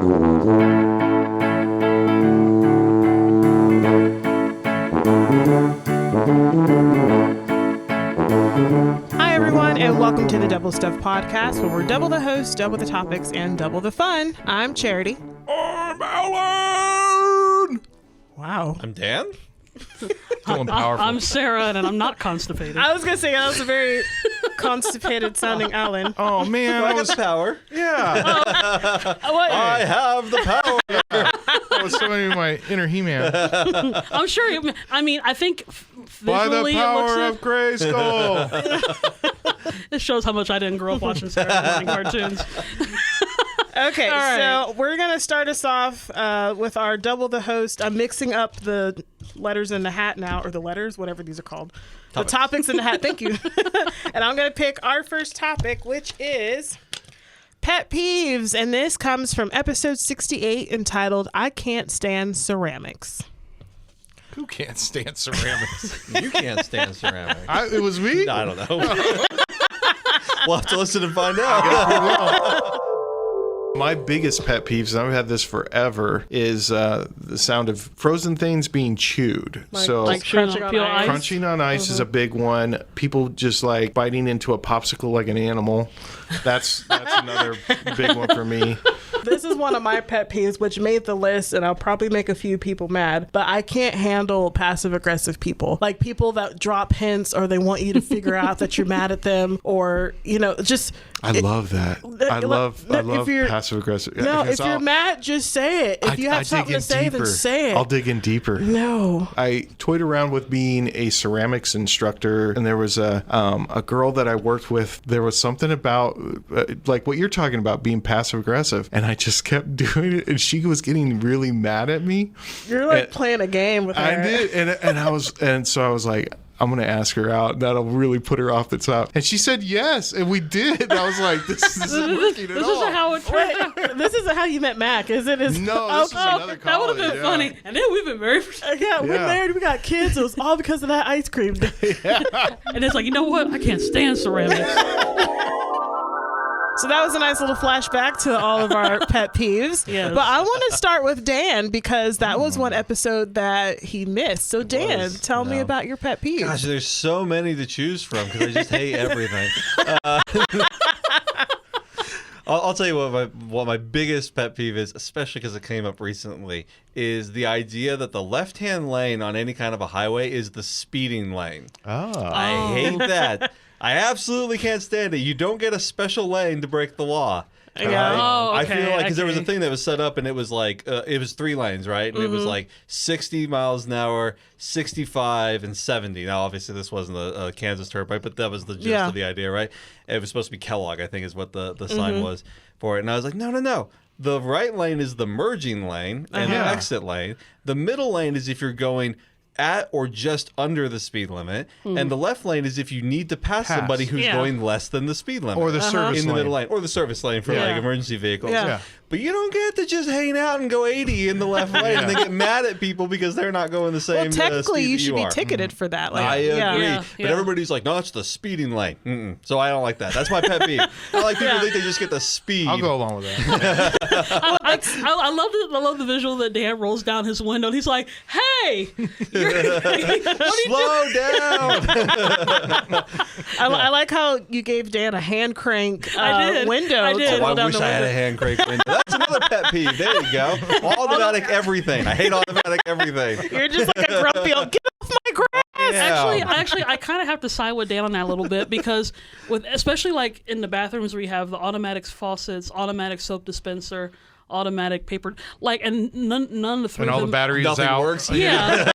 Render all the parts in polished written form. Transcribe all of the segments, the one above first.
Hi, everyone, and welcome to the Double Stuff Podcast, where we're double the host, double the topics, and double the fun. I'm Charity. I'm Alan! Wow. I'm Dan? Feeling powerful. I'm Sarah, and I'm not constipated. I was going to say, that was a very constipated sounding Alan. Oh, man. I got the power. Yeah. I have the power. I was showing you my inner He-Man. I'm sure. I think By the visually power it of Grayskull. it shows how much I didn't grow up watching Saturday morning cartoons. Okay, All right. So we're going to start us off with our double the host. I'm mixing up the letters in the hat now, or the letters, whatever these are called. The topics in the hat. Thank you. And I'm going to pick our first topic, which is pet peeves. And this comes from episode 68 entitled, I Can't Stand Ceramics. Who can't stand ceramics? You can't stand ceramics. It was me? I don't know. We'll have to listen and find out. My biggest pet peeves, and I've had this forever, is the sound of frozen things being chewed. Like crunching on ice. Crunching on ice is a big one. People just like biting into a popsicle like an animal. That's another big one for me. This is one of my pet peeves, which made the list, and I'll probably make a few people mad, but I can't handle passive-aggressive people. Like people that drop hints, or they want you to figure out that you're mad at them, or, just... I love that. I love passive-aggressive. No, if you're mad, just say it. If you have something to say, then say it. I'll dig in deeper. No. I toyed around with being a ceramics instructor, and there was a girl that I worked with. There was something about, like what you're talking about, being passive-aggressive, and I just kept doing it, and she was getting really mad at me. You're like playing a game with her. I did, and so I was like, I'm going to ask her out. That'll really put her off the top. And she said yes, and we did. And I was like, this isn't working at all. This isn't how it turned out. This isn't how you met Mac, is it? No, this is another college. That would have been funny. And then we've been married for Yeah, we're married. We got kids. It was all because of that ice cream. And it's like, you know what? I can't stand ceramics. So that was a nice little flashback to all of our pet peeves. Yes. But I want to start with Dan, because that was one episode that he missed. So Dan, tell me about your pet peeves. Gosh, there's so many to choose from because I just hate everything. I'll tell you what my biggest pet peeve is, especially because it came up recently, is the idea that the left-hand lane on any kind of a highway is the speeding lane. I hate that. I absolutely can't stand it. You don't get a special lane to break the law. Yeah. I feel like because there was a thing that was set up and it was like it was 3 lanes, right? And it was like 60 miles an hour, 65, and 70. Now, obviously, this wasn't a Kansas Turnpike, but that was the gist of the idea, right? It was supposed to be Kellogg, I think, is what the sign was for it. And I was like, no. The right lane is the merging lane and the exit lane. The middle lane is if you're going at or just under the speed limit, and the left lane is if you need to pass somebody who's going less than the speed limit, or the service in the middle lane, or the service lane for like emergency vehicles. But you don't get to just hang out and go 80 in the left lane and then get mad at people because they're not going the same. Well, technically, speed you should be are. ticketed for that. Like, I agree, but Yeah. everybody's like, "No, it's the speeding lane." So I don't like that. That's my pet peeve. I like people think they just get the speed. I'll go along with that. I love the visual that Dan rolls down his window and he's like, "Hey, Slow down." I like how you gave Dan a hand crank window. I did. To I roll down wish the I had a window. hand crank window. That's another pet peeve. There you go. Automatic everything. I hate automatic everything. You're just like a grumpy old, get off my grass. Yeah. Actually, I kind of have to side with Dan on that a little bit because especially like in the bathrooms where you have the automatic faucets, automatic soap dispenser, automatic paper, and none of the three. And all the batteries Nothing out. works. Yeah.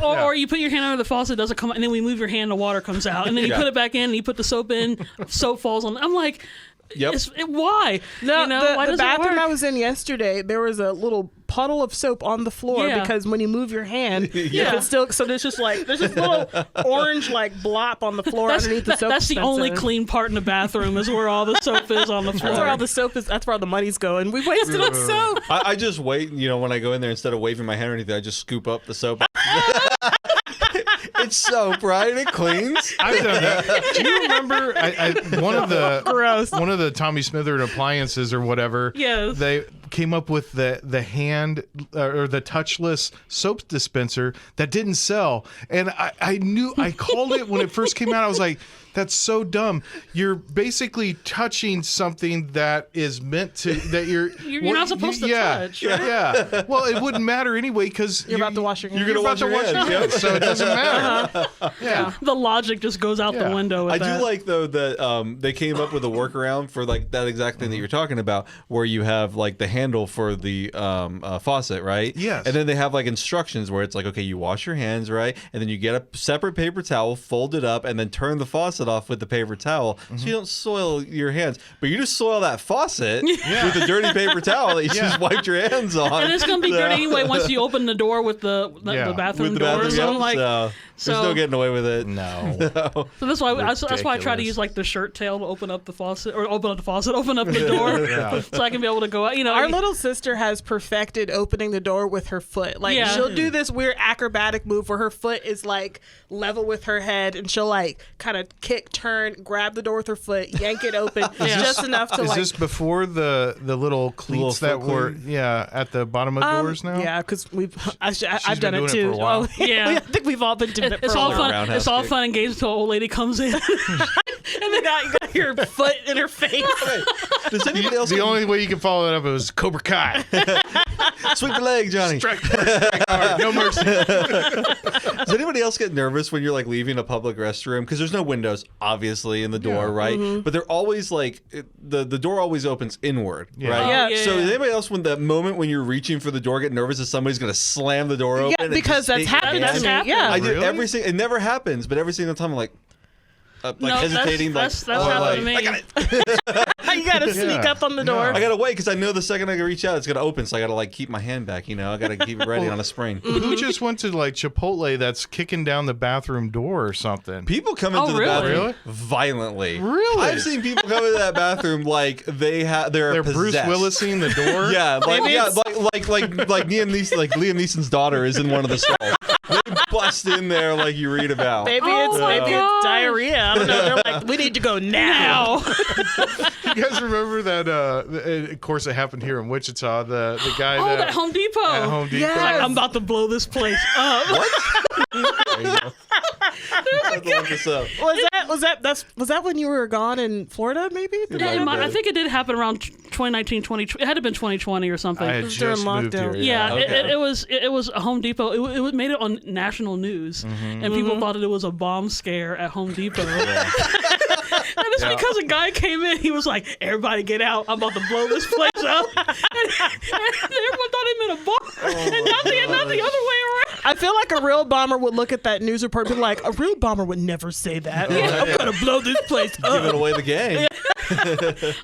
Or you put your hand under the faucet, it doesn't come out, and then we move your hand, the water comes out, and then you put it back in, and you put the soap in, soap falls on. I'm like, why? No, why the does it bathroom work? I was in yesterday, there was a little puddle of soap on the floor because when you move your hand, if it's still there's just little orange blop on the floor underneath the soap. That's the only clean part in the bathroom is where all the soap is on the floor. That's where all the soap is. That's where all the money's going. We wasted on soap. I just wait. When I go in there, instead of waving my hand or anything, I just scoop up the soap. It's soap, right? It cleans. I've done that. Do you remember Gross. one of the Tommy Smitherd appliances or whatever? Yes. They came up with the hand or the touchless soap dispenser that didn't sell, and I called it when it first came out. I was like, that's so dumb. You're basically touching something that is meant to you're not supposed to touch. Right? Yeah. Well, it wouldn't matter anyway because You're about to wash your hands. You're gonna wash your hands. Yep. So it doesn't matter. Yeah. The logic just goes out the window with I that. do like though that they came up with a workaround for like that exact thing that you're talking about, where you have like the handle for the faucet, right? Yes. And then they have like instructions where it's like, okay, you wash your hands, right? And then you get a separate paper towel, fold it up, and then turn the faucet off with the paper towel, so you don't soil your hands. But you just soil that faucet with the dirty paper towel that you just wiped your hands on. And it's gonna be dirty anyway once you open the door with the bathroom With the door. bathroom, So I'm yep. like, There's no getting away with it. No. so that's why I try to Ridiculous. use like the shirt tail to open up the faucet, open up the door, so I can be able to go out. You know, Our little sister has perfected opening the door with her foot. Like she'll do this weird acrobatic move where her foot is like level with her head, and she'll like kind of kick, turn, grab the door with her foot, yank it open just enough to Is like. this before the little cleats Little that foot were cleat? at the bottom of doors now? Yeah, because I've been done it doing it too. for a while. Yeah. I think we've all been doing it for it's a all while. fun. Roundhouse It's all kick. fun and games until an old lady comes in. And then you got your foot in her face. Does anybody else The only way you can follow it up was Cobra Kai. sweep the leg, Johnny? Strike hard, no mercy. Does anybody else get nervous when you're like leaving a public restroom? Because there's no windows, obviously, in the door, right? But they're always like the door always opens inward, right? Yeah. Yeah, So yeah. does anybody else, when the moment when you're reaching for the door, get nervous that somebody's going to slam the door open? Yeah, and because just that's take your happened hand? to me. happened. Yeah. I do Really? every single. It never happens, but every single time I'm like hesitating, That's like, happened to me. I got it. You gotta sneak up on the door. I gotta wait because I know the second I reach out, it's gonna open. So I gotta like keep my hand back. You know, I gotta keep it ready on a spring. Who just went to like Chipotle that's kicking down the bathroom door or something? People come into the really? bathroom Really? violently. Really? I've seen people come into that bathroom like they're They're Bruce possessed. Willising the door. Yeah, like Maybe yeah, it's- like Liam Neeson, like Liam Neeson's daughter is in one of the stalls. They bust in there like you read about. Maybe Oh it's my maybe gosh. it's diarrhea. I don't know. They're like, we need to go now. You guys remember that? Of course, it happened here in Wichita. The guy Oh, that that Home Depot. at Home Depot. Yes. Like, I'm about to blow this place up. There you go. I have to look this up. Was that when you were gone in Florida? Maybe. Yeah, I think it did happen around 2019, 2020. It had to have been 2020 or something. I had was during just moved lockdown. here. Yeah, Okay. it was a Home Depot. It made it on national news, and people thought that it was a bomb scare at Home Depot. And it's because a guy came in. He was like, "Everybody get out! I'm about to blow this place up." And everyone thought he meant a bomb, and not the other way around. I feel like a real bomber would look at that news report and be like, a real bomber would never say that. I'm gonna blow this place Giving up. away the game.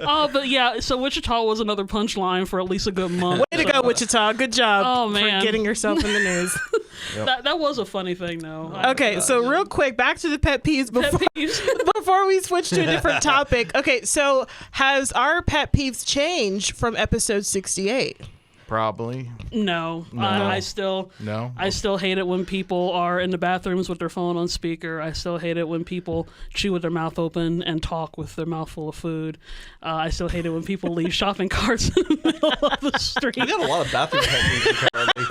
Oh, but yeah. So Wichita was another punchline for at least a good month. Way to go, Wichita. Good job Oh, man. for getting yourself in the news. That was a funny thing, though. Okay, so real quick, back to the pet peeves before, Pet peeves. before we switch to a different topic. Okay, so has our pet peeves changed from episode 68? Probably. No, I still No? I still hate it when people are in the bathrooms with their phone on speaker. I still hate it when people chew with their mouth open and talk with their mouth full of food. I still hate it when people leave shopping carts in the middle of the street. We got a lot of bathroom techniques apparently.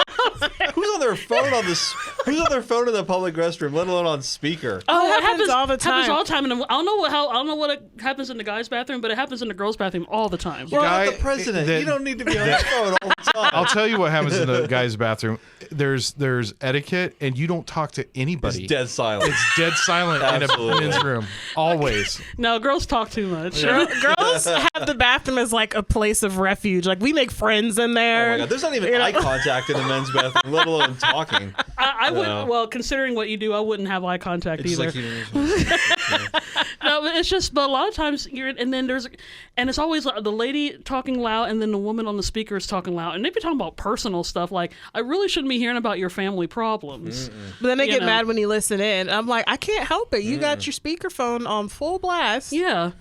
Who's on their phone on this? Who's on their phone in the public restroom, let alone on speaker? Oh, it happens all the Happens time. all the time. And I don't know what happens in the guy's bathroom, but it happens in the girl's bathroom all the time. You're Guy- not the president. that- You don't need to be on your phone all the time. I'll tell you what happens in the guy's bathroom. There's etiquette, and you don't talk to anybody. It's dead silent. It's dead silent in a Absolutely. men's room. Always. No, girls talk too much. Girls have the bathroom as like a place of refuge. Like we make friends in Oh there. my God. There's not even You know? eye contact in the men's bathroom, let alone talking. I No. wouldn't. Well, considering what you do, I wouldn't have eye contact It's either. like you No, but it's just. But a lot of times and it's always like the lady talking loud, and then the woman on the speaker is talking loud, and they be talking about personal stuff. Like, I really shouldn't be hearing about your family problems. But then they You get know. mad when you listen in. I'm like, I can't help it. You got your speakerphone on full blast. Yeah.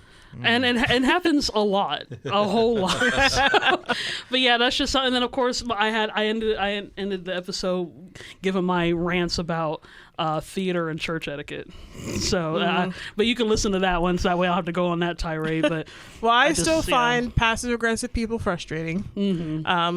And it happens a lot, a whole lot. But yeah, that's just something. And then of course I ended the episode giving my rants about theater and church etiquette. So, but you can listen to that one, so that way I'll have to go on that tirade. But well, I still find passive aggressive people frustrating.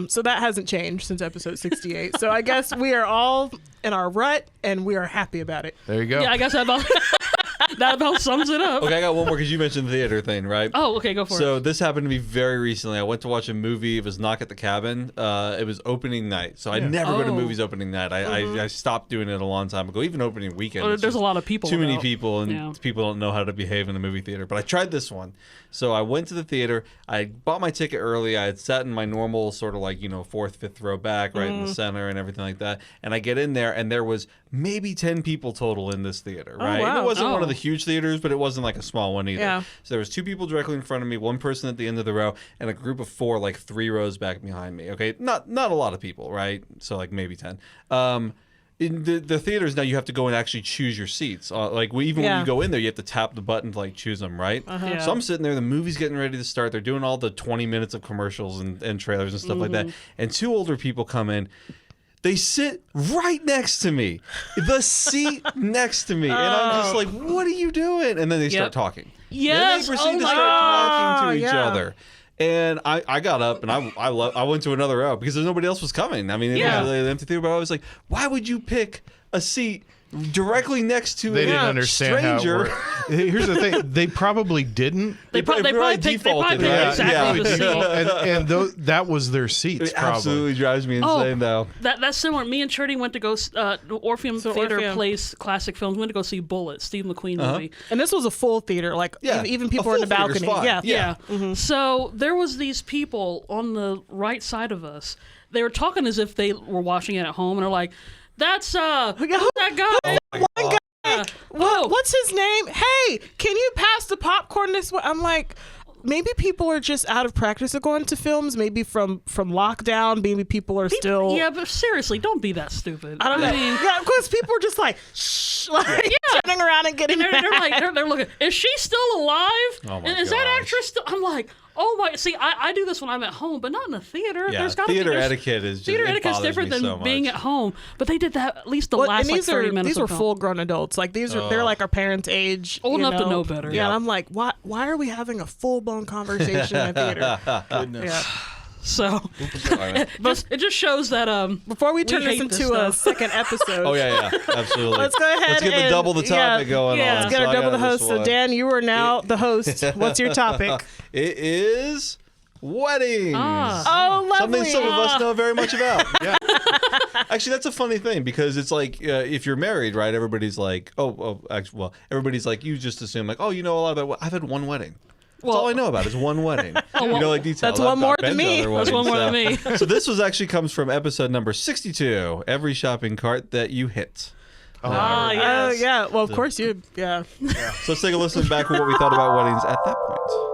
So that hasn't changed since episode 68. So I guess we are all in our rut, and we are happy about it. There you go. Yeah, I guess that about sums it up. Okay, I got one more because you mentioned the theater thing, right? Oh, okay, go for it. So this happened to me very recently. I went to watch a movie. It was Knock at the Cabin. It was opening night. So I never go to movies opening night. I stopped doing it a long time ago, even opening weekend. Well, there's a lot of people. Too many people, and people don't know how to behave in the movie theater. But I tried this one. So I went to the theater. I bought my ticket early. I had sat in my normal sort of like, fourth, fifth row back, right in the center and everything like that. And I get in there, and there was maybe 10 people total in this theater, right? wow. And it wasn't one of the huge theaters, but it wasn't like a small one either. Yeah. So there was 2 people directly in front of me, 1 person at the end of the row, and a group of 4 like 3 rows back behind me. Okay, not a lot of people, right? So like maybe 10. In the theaters now, you have to go and actually choose your seats. When you go in there, you have to tap the button to like choose them, right? Yeah. So I'm sitting there, the movie's getting ready to start. They're doing all the 20 minutes of commercials and trailers and stuff like that. And 2 older people come in. They sit right next to me, the seat next to me, and I'm just like, "What are you doing?" And then they start talking. Yes, then they proceed to start talking to each other. And I got up and I went to another row because nobody else was coming. I mean, it was an empty theater, but I was like, "Why would you pick a seat directly next to They a didn't understand stranger?" how it worked. Here's the thing: they probably didn't. They probably picked exactly the seat. And that was their seats. It probably. absolutely drives me insane, though. That's similar. Me and Trudy went to go. Orpheum Theater plays classic films. We went to go see Bullet, Steve McQueen movie. And this was a full theater, like even people were in the balcony. Yeah. So there was these people on the right side of us. They were talking as if they were watching it at home, and they're like, "That's that guy." One guy. What's his name? Hey, can you pass the popcorn this way? I'm like, maybe people are just out of practice of going to films. Maybe from lockdown. Maybe people are still. Yeah, but seriously, don't be that stupid. I don't know. Yeah, of course, people are just like, shh, turning around and getting. They're looking. Is she still alive? Oh my Is that actress still? I'm like, oh my. See, I do this when I'm at home, but not in a theater. Yeah, There's gotta theater be, etiquette is just, theater etiquette is different than being at home. But they did that at least the last like 30 minutes. These are full grown adults. Like they're like our parents' age, old enough to know better. Yeah, and I'm like, why are we having a full blown conversation in a theater? Goodness. Yeah. So it just shows that before we turn this into a second episode. Oh yeah, absolutely. Let's go ahead. Let's get the double the topic going on. Let's get our double the host. So Dan, you are now the host. What's your topic? It is weddings. Oh, lovely. Something some of us know very much about. Yeah. Actually, that's a funny thing because it's like if you're married, right? Everybody's like, everybody's like, you just assume like, oh, you know a lot about. I've had one wedding. That's all I know about is one wedding. Like details. That's one more than me. That's one more than me. So this actually comes from episode number 62. Every shopping cart that you hit. Yes. Yeah. Well, of course you. Yeah. So let's take a listen back at what we thought about weddings at that point.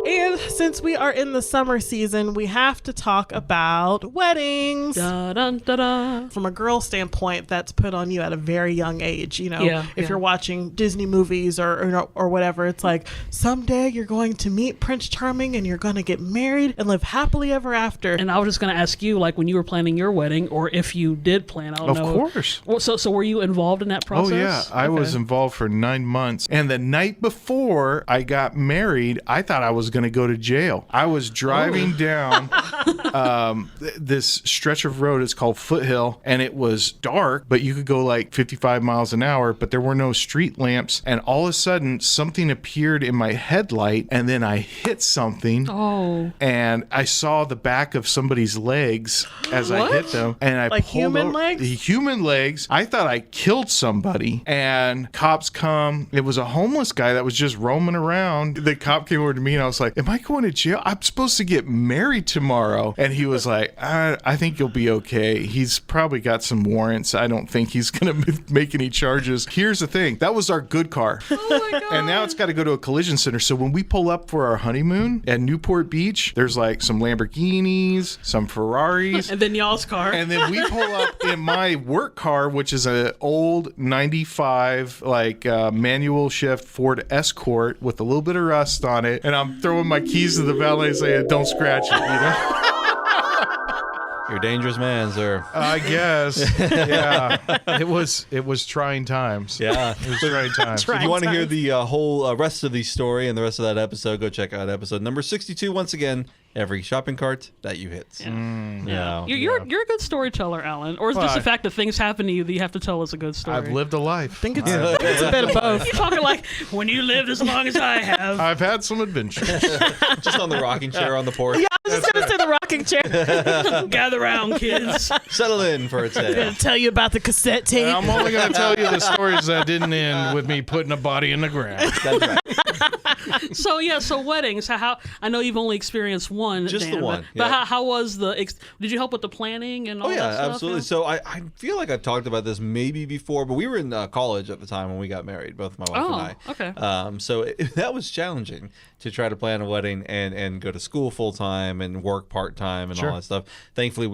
And since we are in the summer season, we have to talk about weddings. Da, da, da, da. From a girl standpoint, that's put on you at a very young age. If you're watching Disney movies or whatever, it's like someday you're going to meet Prince Charming and you're going to get married and live happily ever after. And I was just going to ask you, like when you were planning your wedding, or if you did plan, I don't know. Of course. Well, so were you involved in that process? Oh yeah, I was involved for 9 months. And the night before I got married, I thought I was going to go to jail. I was driving down this stretch of road. It's called Foothill, and it was dark, but you could go like 55 miles an hour, but there were no street lamps. And all of a sudden, something appeared in my headlight, and then I hit something. Oh. And I saw the back of somebody's legs as I hit them, and I like pulled human over, legs. Human legs. I thought I killed somebody, and cops come. It was a homeless guy that was just roaming around. The cop came over to me, and I was was like, am I going to jail? I'm supposed to get married tomorrow. And he was like, I think you'll be okay. He's probably got some warrants. I don't think he's going to make any charges. Here's the thing. That was our good car. Oh my God. And now it's got to go to a collision center. So when we pull up for our honeymoon at Newport Beach, there's like some Lamborghinis, some Ferraris. And then y'all's car. And then we pull up in my work car, which is an old 95 manual shift Ford Escort with a little bit of rust on it. And I'm throwing my keys to the valet saying, don't scratch it, you know? You're a dangerous man, sir. I guess. Yeah. It was trying times. Yeah. It was trying times. If you want to hear the whole rest of the story and the rest of that episode, go check out episode number 62. Once again, every shopping cart that you hit. Yeah. You're a good storyteller, Alan. Or is it just the fact that things happen to you that you have to tell us a good story? I've lived a life. I think it's a bit of both. You're talking like when you lived as long as I have. I've had some adventures. Just on the rocking chair on the porch. Yeah, I was just going to say the rocking chair. Gather round, kids. Settle in for a I'm tale. going to tell you about the cassette tape. I'm only going to tell you the stories that didn't end with me putting a body in the ground. That's right. So weddings. How I know you've only experienced one. Just Dan, the one. But Yeah. how was did you help with the planning and all Oh, yeah, that stuff? absolutely. So I feel like I've talked about this maybe before, but we were in college at the time when we got married, both my wife and I. Okay. So that was challenging to try to plan a wedding and go to school full time and work part time and all that stuff. Thankfully,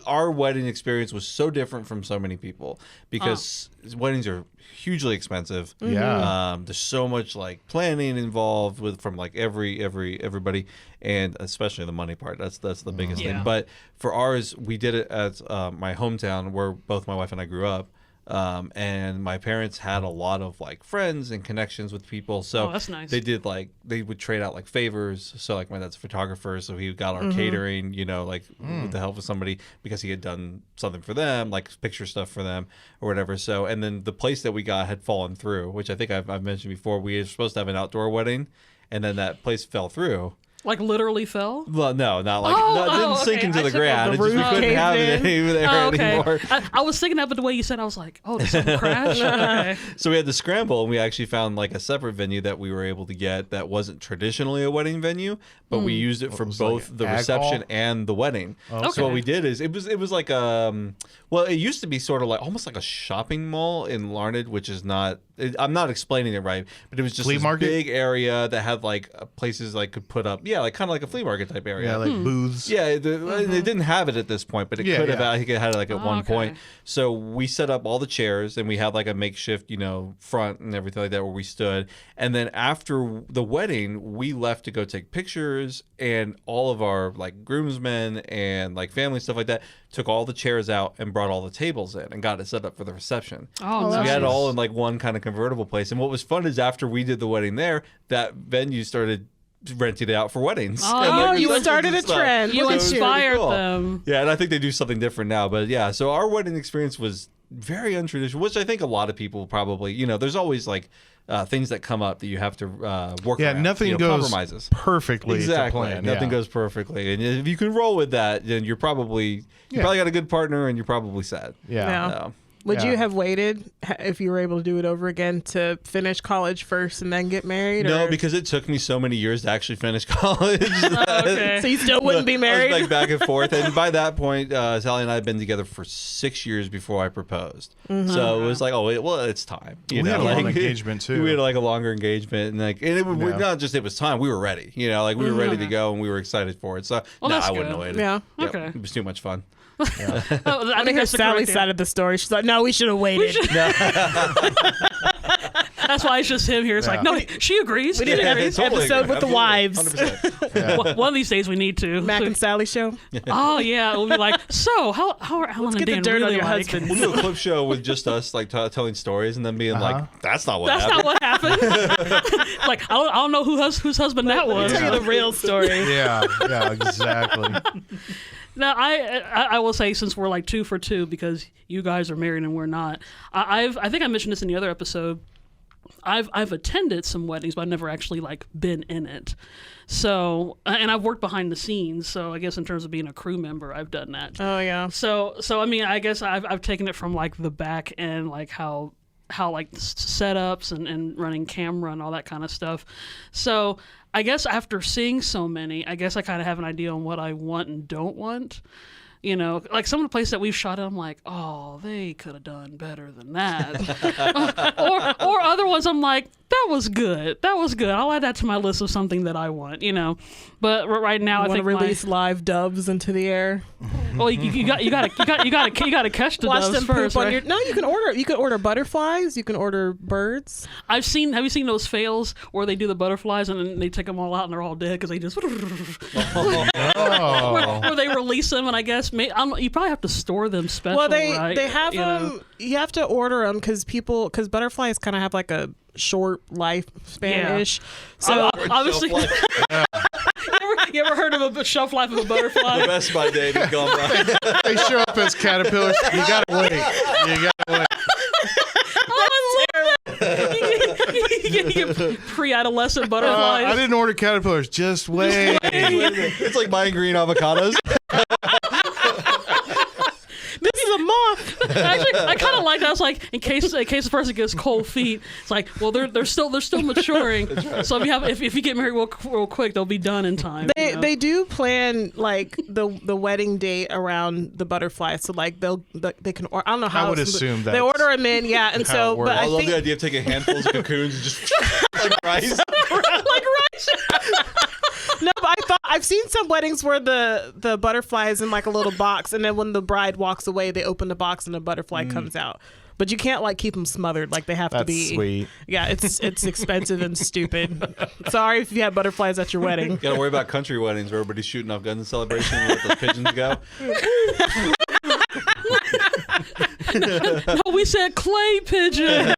our wedding experience was so different from so many people because weddings are hugely expensive. Yeah. There's so much like planning involved from like everybody, and especially the money part. That's the biggest Yeah. thing. But for ours, we did it at my hometown where both my wife and I grew up. And my parents had a lot of like friends and connections with people, so that's nice. they would trade out like favors. So like my dad's a photographer, so he got our catering, with the help of somebody because he had done something for them, like picture stuff for them or whatever. So and then the place that we got had fallen through, which I think I've mentioned before. We were supposed to have an outdoor wedding, and then that place fell through. Like literally fell? Well, no, not like it didn't sink okay. into I the took ground. the It just, we roof couldn't caved have it in. there anymore. I was thinking that, but the way you said, I was like, oh, did something crash? Okay. So we had to scramble, and we actually found like a separate venue that we were able to get that wasn't traditionally a wedding venue, but we used it for was both like the ag reception hall? and the wedding. Okay. So what we did is it was like well, it used to be sort of like almost like a shopping mall in Larned, which is not. I'm not explaining it right, but it was just Flea this market? big area that had like places like could put up, like kind of like a flea market type area. Yeah, like booths. Yeah, they didn't have it at this point, but it Yeah, could have. yeah. I think it had it like at one okay. point. So we set up all the chairs, and we had like a makeshift, front and everything like that where we stood. And then after the wedding, we left to go take pictures, and all of our like groomsmen and like family stuff like that took all the chairs out and brought all the tables in and got it set up for the reception. Oh, So we had it nice. all in like one kind of convertible place. And what was fun is after we did the wedding there, that venue started renting it out for weddings. Oh, and, like, you receptions started and a stuff. trend. You So it was pretty inspired cool. them. Yeah, and I think they do something different now. But yeah, so our wedding experience was very untraditional, which I think a lot of people probably, there's always like things that come up that you have to work Yeah, around. nothing goes compromises. perfectly Exactly. to plan. Nothing yeah. goes perfectly. And if you can roll with that, then you probably got a good partner and you're probably set. Yeah. Yeah. So, Would Yeah. you have waited if you were able to do it over again to finish college first and then get married? no, or- because it took me so many years to actually finish college. Okay. so you still wouldn't be married. I was like back and forth, and by that point, Sally and I had been together for 6 years before I proposed. So it was like, it's time. We had a long engagement, too. We had like a longer engagement, and Yeah. not just it was time. We were ready. We were ready to go, and we were excited for it. So that's I wouldn't good. have waited. Yeah. Yep, Okay. it was too much fun. Oh, I I think hear that's the Sally's correct side of the story. She's like, no, we should have waited. That's why it's just him here. It's like, no, she agrees. We did Yeah, an totally episode agree. with the Absolutely. wives. 100%. One of these days we need to. Mac and Sally show. Oh yeah, we'll be like, so how are Alan and Get the Dan dirt really on your like? husband. We'll do a clip show with just us, like telling stories, and then being like, "That's not what That's happened." not what happened. Like I don't know whose husband that was. Tell you the real story. Yeah, exactly. Now I will say, since we're like 2 for 2 because you guys are married and we're not, I think I mentioned this in the other episode. I've attended some weddings, but I've never actually like been in it. So and I've worked behind the scenes. So I guess in terms of being a crew member, I've done that. Oh yeah. So I mean, I guess I've taken it from like the back end, like how like setups and running camera and all that kind of stuff. So I guess after seeing so many, I guess I kind of have an idea on what I want and don't want. You know, like some of the places that we've shot at, I'm like, oh, they could have done better than that. or other ones, I'm like, that was good. That was good. I'll add that to my list of something that I want, you know. But right now, I think release live doves into the air. Well, you got to catch the Watch doves them first. poop on Right? No, you can order butterflies. You can order birds. Have you seen those fails where they do the butterflies and then they take them all out and they're all dead because they just where they release them, and I guess you probably have to store them special. Well, right? they have them. You have to order them because butterflies kind of have like a short lifespan ish. So obviously. You ever heard of a shelf life of a butterfly? The Best Buy day has gone by. They show up as caterpillars. You gotta wait. You gotta wait. You get pre-adolescent butterflies. I didn't order caterpillars. Just wait. It's like buying green avocados. this is a moth. Actually, I kind of like that. I was like, in case the person gets cold feet, it's like, well, they're still maturing. Right. So if you get married real quick, they'll be done in time. They do plan like the wedding date around the butterflies. So like they can. I don't know how. I would assume that they order them in. Yeah, and so. But I love the idea of taking handfuls of cocoons and just like rice. Like rice. No, but I've seen some weddings where the butterfly is in like a little box, and then when the bride walks away, they open the box and the butterfly comes out. But you can't like keep them smothered; like they have to be. That's sweet. Yeah, it's expensive and stupid. Sorry if you have butterflies at your wedding. You gotta worry about country weddings where everybody's shooting off guns in celebration and let the pigeons go. No, we said clay pigeon.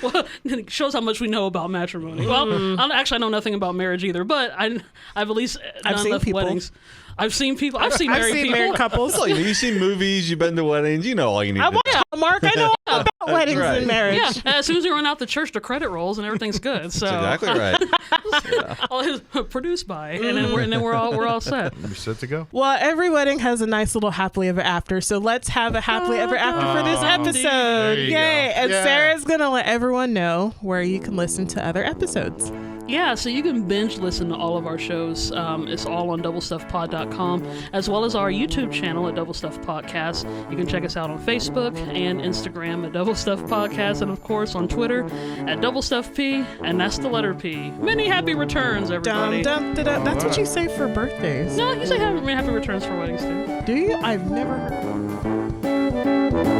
Well, it shows how much we know about matrimony. Well, I know nothing about marriage either, but I've at least done seen enough people. weddings. I've seen people. I've seen married people. Married couples. Look, you've seen movies, you've been to weddings, you know all you need I to know. watch Hallmark. I know all about weddings right. and marriage. Yeah, as soon as we run out the church, the credit rolls and everything's good. So That's exactly right. all his produced by, and then we're all set. You're set to go. Well, every wedding has a nice little happily ever after. So let's have a happily ever after for this episode. There you Yay. go. And Yeah. Sarah's going to let everyone know where you can listen to other episodes. Yeah, so you can binge listen to all of our shows. It's all on doublestuffpod.com, as well as our YouTube channel at Double Stuff Podcast. You can check us out on Facebook and Instagram at Double Stuff Podcast, and of course on Twitter at Double Stuff P, and that's the letter P. Many happy returns, everybody. Dum, dum, da, da. That's what you say for birthdays. No, you say happy returns for weddings too. Do you? I've never heard.